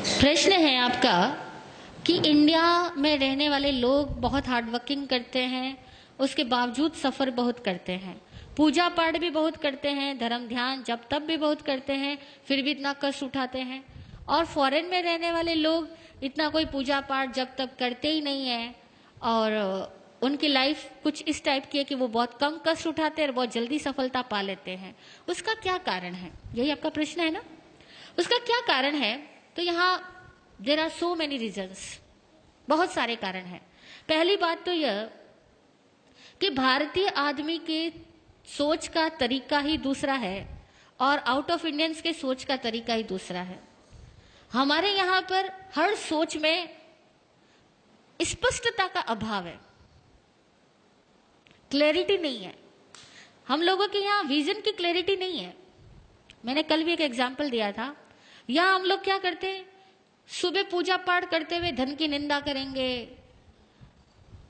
प्रश्न है आपका कि इंडिया में रहने वाले लोग बहुत हार्ड वर्किंग करते हैं, उसके बावजूद सफ़र बहुत करते हैं, पूजा पाठ भी बहुत करते हैं, धर्म ध्यान जब तब भी बहुत करते हैं, फिर भी इतना कष्ट उठाते हैं। और फॉरेन में रहने वाले लोग इतना कोई पूजा पाठ जब तब करते ही नहीं है और उनकी लाइफ कुछ इस टाइप की है कि वो बहुत कम कष्ट उठाते हैं और बहुत जल्दी सफलता पा लेते हैं। उसका क्या कारण है? यही आपका प्रश्न है ना। उसका क्या कारण है? तो यहाँ there are so many reasons, बहुत सारे कारण हैं। पहली बात तो यह कि भारतीय आदमी के सोच का तरीका ही दूसरा है और आउट ऑफ इंडियंस के सोच का तरीका ही दूसरा है। हमारे यहाँ पर हर सोच में स्पष्टता का अभाव है, क्लैरिटी नहीं है। हम लोगों के यहाँ विजन की क्लैरिटी नहीं है। मैंने कल भी एक एग्जाम्पल दिया था। यहाँ हम लोग क्या करते हैं, सुबह पूजा पाठ करते हुए धन की निंदा करेंगे,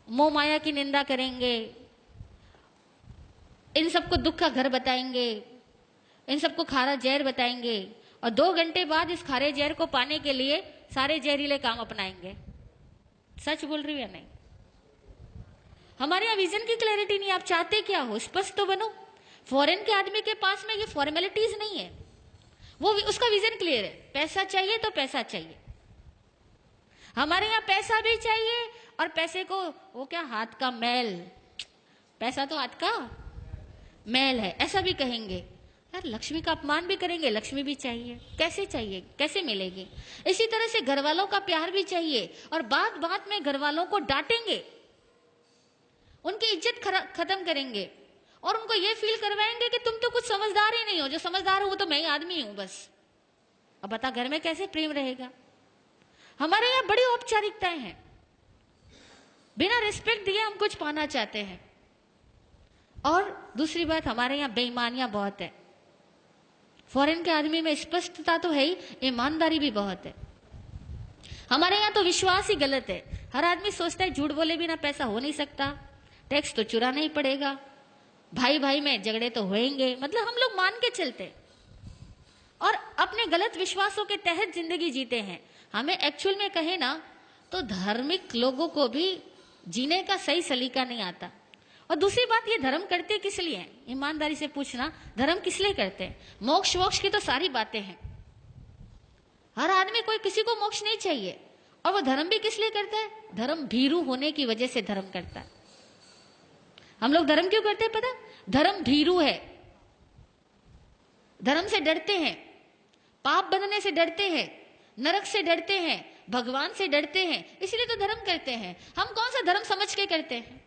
मोह माया की निंदा करेंगे, इन सबको दुख का घर बताएंगे, इन सबको खारा जहर बताएंगे और 2 घंटे बाद इस खारे जहर को पाने के लिए सारे जहरीले काम अपनाएंगे। सच बोल रही हूं या नहीं? हमारे यहाँ विजन की क्लैरिटी नहीं। आप चाहते क्या हो, स्पष्ट तो बनो। फॉरेन के आदमी के पास में ये फॉर्मेलिटीज नहीं है, वो उसका विजन क्लियर है। पैसा चाहिए तो पैसा चाहिए। हमारे यहाँ पैसा भी चाहिए और पैसे को वो क्या, हाथ का मैल, पैसा तो हाथ का मैल है, ऐसा भी कहेंगे। यार लक्ष्मी का अपमान भी करेंगे, लक्ष्मी भी चाहिए। कैसे चाहिए, कैसे मिलेगी? इसी तरह से घर वालों का प्यार भी चाहिए और बात बात में घर वालों को डांटेंगे, उनकी इज्जत खत्म करेंगे और उनको ये फील करवाएंगे कि तुम तो कुछ समझदार ही नहीं हो, जो समझदार हो वो तो मैं ही आदमी हूं बस। अब बता घर में कैसे प्रेम रहेगा? हमारे यहाँ बड़ी औपचारिकताएं हैं, बिना रिस्पेक्ट दिए हम कुछ पाना चाहते हैं। और दूसरी बात, हमारे यहाँ बेईमानियां बहुत है। फॉरेन के आदमी में स्पष्टता तो है ही, ईमानदारी भी बहुत है। हमारे यहाँ तो विश्वास ही गलत है। हर आदमी सोचता है झूठ बोले बिना पैसा हो नहीं सकता, टैक्स तो चुराना ही पड़ेगा, भाई भाई में झगड़े तो होंगे, मतलब हम लोग मान के चलते और अपने गलत विश्वासों के तहत जिंदगी जीते हैं। हमें एक्चुअल में कहे ना तो धार्मिक लोगों को भी जीने का सही सलीका नहीं आता। और दूसरी बात, ये धर्म करते किस लिए हैं? ईमानदारी से पूछना, धर्म किस लिए करते हैं? मोक्ष वोक्ष की तो सारी बातें हैं। हर आदमी, कोई किसी को मोक्ष नहीं चाहिए। और वो धर्म भी किस लिए करता है? धर्म भीरू होने की वजह से धर्म करता है। हम लोग धर्म क्यों करते हैं पता? धर्म भीरू है, धर्म से डरते हैं, पाप बनने से डरते हैं, नरक से डरते हैं, भगवान से डरते हैं, इसलिए तो धर्म करते हैं। हम कौन सा धर्म समझ के करते हैं?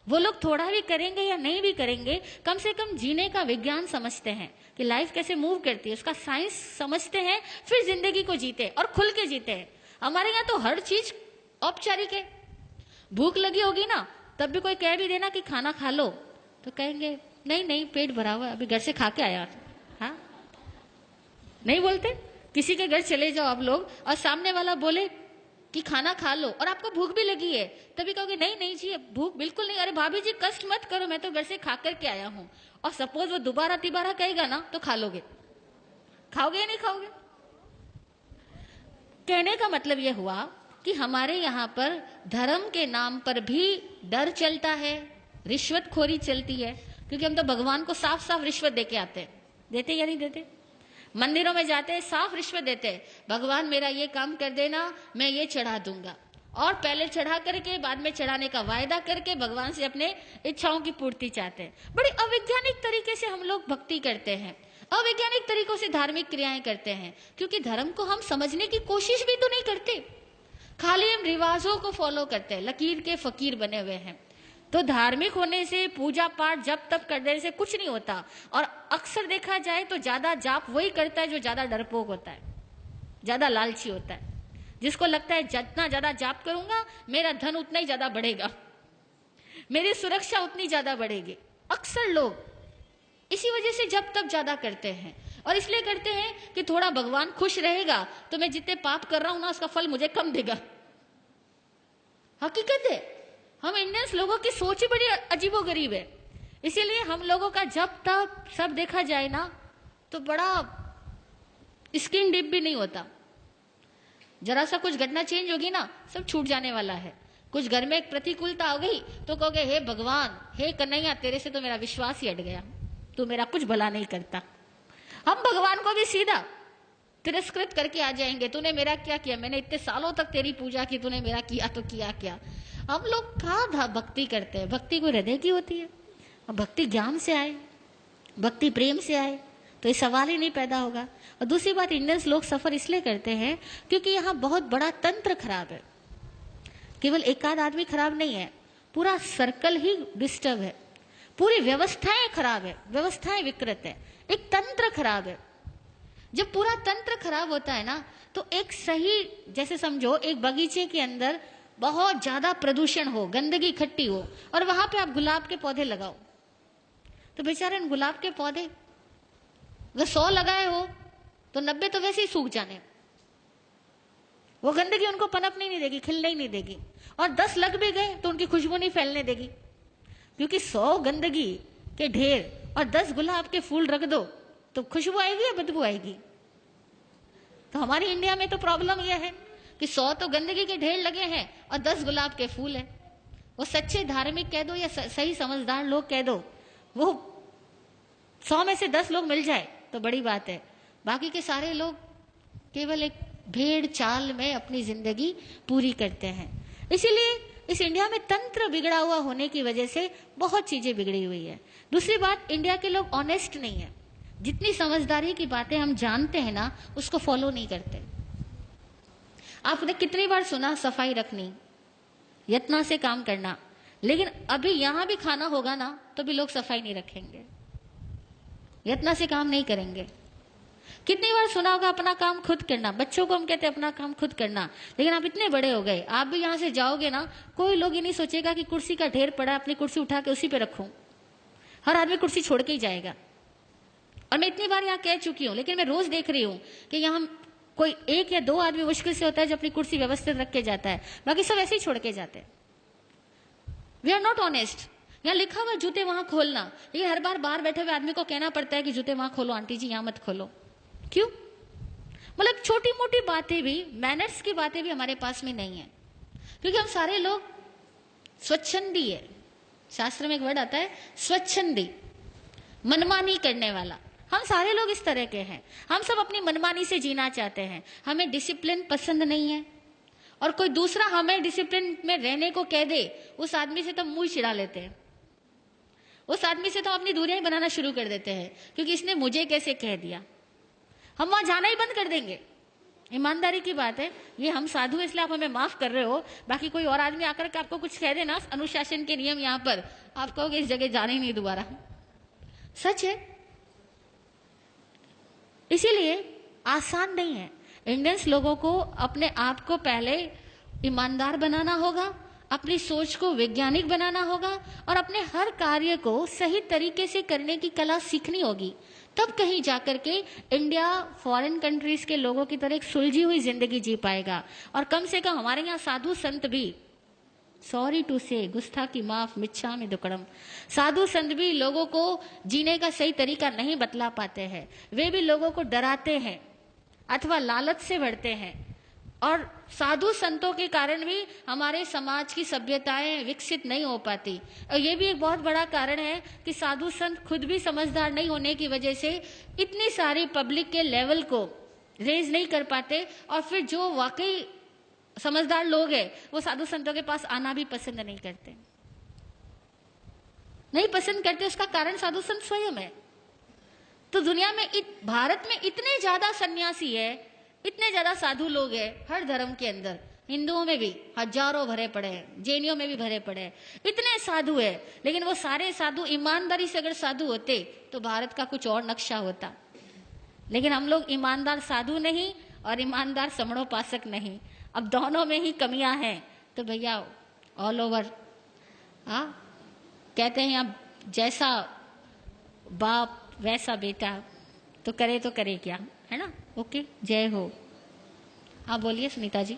वो लोग थोड़ा भी करेंगे या नहीं भी करेंगे, कम से कम जीने का विज्ञान समझते हैं कि लाइफ कैसे मूव करती है, उसका साइंस समझते हैं, फिर जिंदगी को जीते और खुल के जीते हैं। हमारे यहाँ तो हर चीज औपचारिक है। भूख लगी होगी ना, तब भी कोई कह भी देना कि खाना खा लो तो कहेंगे नहीं नहीं पेट भरा हुआ है, अभी घर से खा के आया। हाँ, नहीं बोलते? किसी के घर चले जाओ आप लोग और सामने वाला बोले कि खाना खा लो और आपको भूख भी लगी है, तभी कहोगे नहीं नहीं जी भूख बिल्कुल नहीं, अरे भाभी जी कष्ट मत करो, मैं तो घर से खा करके आया हूं। और सपोज वो दोबारा तिबारा कहेगा ना तो खा लोगे। खाओगे या नहीं खाओगे? कहने का मतलब यह हुआ कि हमारे यहाँ पर धर्म के नाम पर भी डर चलता है, रिश्वतखोरी चलती है, क्योंकि हम तो भगवान को साफ साफ रिश्वत देके आते हैं। देते या नहीं देते? मंदिरों में जाते हैं, साफ रिश्वत देते हैं, भगवान मेरा ये काम कर देना, मैं ये चढ़ा दूंगा। और पहले चढ़ा करके बाद में चढ़ाने का वायदा करके भगवान से अपने इच्छाओं की पूर्ति चाहते हैं। बड़ी अवैज्ञानिक तरीके से हम लोग भक्ति करते हैं, अवैज्ञानिक तरीकों से धार्मिक क्रियाएं करते हैं, क्योंकि धर्म को हम समझने की कोशिश भी तो नहीं करते, खाली हम रिवाजों को फॉलो करते हैं, लकीर के फकीर बने हुए हैं। तो धार्मिक होने से, पूजा पाठ जब तब कर देने से कुछ नहीं होता। और अक्सर देखा जाए तो ज्यादा जाप वही करता है जो ज्यादा डरपोक होता है, ज्यादा लालची होता है, जिसको लगता है जितना ज्यादा जाप करूंगा मेरा धन उतना ही ज्यादा बढ़ेगा, मेरी सुरक्षा उतनी ज्यादा बढ़ेगी। अक्सर लोग इसी वजह से जब तब ज्यादा करते हैं और इसलिए करते हैं कि थोड़ा भगवान खुश रहेगा तो मैं जितने पाप कर रहा हूं ना उसका फल मुझे कम देगा। हकीकत है, हम इंडियंस लोगों की सोच ही बड़ी अजीबोगरीब है। इसीलिए हम लोगों का जब तक सब देखा जाए ना तो बड़ा स्किन डीप भी नहीं होता। जरा सा कुछ घटना चेंज होगी ना, सब छूट जाने वाला है। कुछ घर में एक प्रतिकूलता हो गई तो कहोगे हे भगवान, हे कन्हैया, तेरे से तो मेरा विश्वास ही हट गया, तू मेरा कुछ भला नहीं करता। हम भगवान को भी सीधा तिरस्कृत करके आ जाएंगे, तूने मेरा क्या किया, मैंने इतने सालों तक तेरी पूजा की, तूने मेरा किया तो किया क्या। हम लोग कहाँ भक्ति करते हैं? भक्ति कोई हृदय की होती है? भक्ति ज्ञान से आए, भक्ति प्रेम से आए तो ये सवाल ही नहीं पैदा होगा। और दूसरी बात, इंडियंस लोग सफर इसलिए करते हैं क्योंकि यहाँ बहुत बड़ा तंत्र खराब है। केवल एक आध आदमी खराब नहीं है, पूरा सर्कल ही डिस्टर्ब है, पूरी व्यवस्थाएं खराब है, व्यवस्थाएं विकृत है, एक तंत्र खराब है। जब पूरा तंत्र खराब होता है ना, तो एक सही, जैसे समझो एक बगीचे के अंदर बहुत ज्यादा प्रदूषण हो, गंदगी इकट्ठी हो, और वहां पे आप गुलाब के पौधे लगाओ, तो बेचारे गुलाब के पौधे अगर 100 लगाए हो तो 90 तो वैसे ही सूख जाने, वो गंदगी उनको पनपने नहीं देगी, खिलने ही नहीं देगी। और 10 लग भी गए तो उनकी खुशबू नहीं फैलने देगी, क्योंकि 100 गंदगी के ढेर और 10 गुलाब के फूल रख दो तो खुशबू आएगी या बदबू आएगी। तो हमारी इंडिया में तो प्रॉब्लम यह है कि 100 तो गंदगी के ढेर लगे हैं और 10 गुलाब के फूल हैं। वो सच्चे धार्मिक कह दो या सही समझदार लोग कह दो, वो 100 में से 10 लोग मिल जाए तो बड़ी बात है, बाकी के सारे लोग केवल एक भेड़ चाल में अपनी जिंदगी पूरी करते हैं। इसीलिए इस इंडिया में तंत्र बिगड़ा हुआ होने की वजह से बहुत चीजें बिगड़ी हुई है। दूसरी बात, इंडिया के लोग ऑनेस्ट नहीं है, जितनी समझदारी की बातें हम जानते हैं ना, उसको फॉलो नहीं करते। आपने कितनी बार सुना सफाई रखनी, यत्न से काम करना, लेकिन अभी यहां भी खाना होगा ना तो भी लोग सफाई नहीं रखेंगे, यत्न से काम नहीं करेंगे। कितनी बार सुना होगा अपना काम खुद करना, बच्चों को हम कहते हैं अपना काम खुद करना, लेकिन आप इतने बड़े हो गए, आप भी यहां से जाओगे ना, कोई लोग ये नहीं सोचेगा कि कुर्सी का ढेर पड़ा है, अपनी कुर्सी उठा के उसी पे रखूं। हर आदमी कुर्सी छोड़ के ही जाएगा। और मैं इतनी बार यहाँ कह चुकी हूं, लेकिन मैं रोज देख रही हूं कि यहाँ कोई 1 या 2 आदमी मुश्किल से होता है जो अपनी कुर्सी व्यवस्थित रख के जाता है, बाकी सब ऐसे ही छोड़ के जाते हैं। We are not honest. यहाँ लिखा हुआ जूते वहां खोलना, लेकिन हर बार बाहर बैठे हुए आदमी को कहना पड़ता है कि जूते वहां खोलो, आंटी जी यहाँ मत खोलो। क्यों? मतलब छोटी मोटी बातें भी, मैनर्स की बातें भी हमारे पास में नहीं है, क्योंकि हम सारे लोग स्वच्छंदी है। शास्त्र में एक वर्ड आता है स्वच्छंदी, मनमानी करने वाला। हम सारे लोग इस तरह के हैं, हम सब अपनी मनमानी से जीना चाहते हैं, हमें डिसिप्लिन पसंद नहीं है। और कोई दूसरा हमें डिसिप्लिन में रहने को कह दे, उस आदमी से तो मुंह चिढ़ा लेते हैं, उस आदमी से तो अपनी दूरियां बनाना शुरू कर देते हैं, क्योंकि इसने मुझे कैसे कह दिया। हम वहां जाना ही बंद कर देंगे। ईमानदारी की बात है, ये हम साधु इसलिए आप हमें माफ कर रहे हो, बाकी कोई और आदमी आकर के आपको कुछ कह देना, अनुशासन के नियम यहाँ पर, आप कहोगे इस जगह जाना ही नहीं दोबारा। सच है। इसीलिए आसान नहीं है। इंडियंस लोगों को अपने आप को पहले ईमानदार बनाना होगा, अपनी सोच को वैज्ञानिक बनाना होगा, और अपने हर कार्य को सही तरीके से करने की कला सीखनी होगी। तब कहीं जाकर के इंडिया फॉरेन कंट्रीज के लोगों की तरह एक सुलझी हुई जिंदगी जी पाएगा। और कम से कम हमारे यहाँ साधु संत भी, सॉरी टू से, गुस्ताखी माफ, मिच्छामि दुक्कडम, साधु संत भी लोगों को जीने का सही तरीका नहीं बतला पाते हैं। वे भी लोगों को डराते हैं अथवा लालच से भरते हैं, और साधु संतों के कारण भी हमारे समाज की सभ्यताएं विकसित नहीं हो पाती। और ये भी एक बहुत बड़ा कारण है कि साधु संत खुद भी समझदार नहीं होने की वजह से इतनी सारी पब्लिक के लेवल को रेज नहीं कर पाते, और फिर जो वाकई समझदार लोग हैं वो साधु संतों के पास आना भी पसंद नहीं करते, नहीं पसंद करते। उसका कारण साधु संत स्वयं है। तो दुनिया में भारत में इतने ज्यादा सन्यासी है, इतने ज्यादा साधु लोग हैं, हर धर्म के अंदर, हिंदुओं में भी हजारों भरे पड़े हैं, जैनियों में भी भरे पड़े हैं, इतने साधु है। लेकिन वो सारे साधु ईमानदारी से अगर साधु होते तो भारत का कुछ और नक्शा होता। लेकिन हम लोग ईमानदार साधु नहीं और ईमानदार समणोपासक नहीं, अब दोनों में ही कमियां हैं। तो भैया ऑल ओवर कहते हैं अब जैसा बाप वैसा बेटा, तो करे क्या, है ना। ओके, जय हो। हाँ बोलिए सुनीता जी।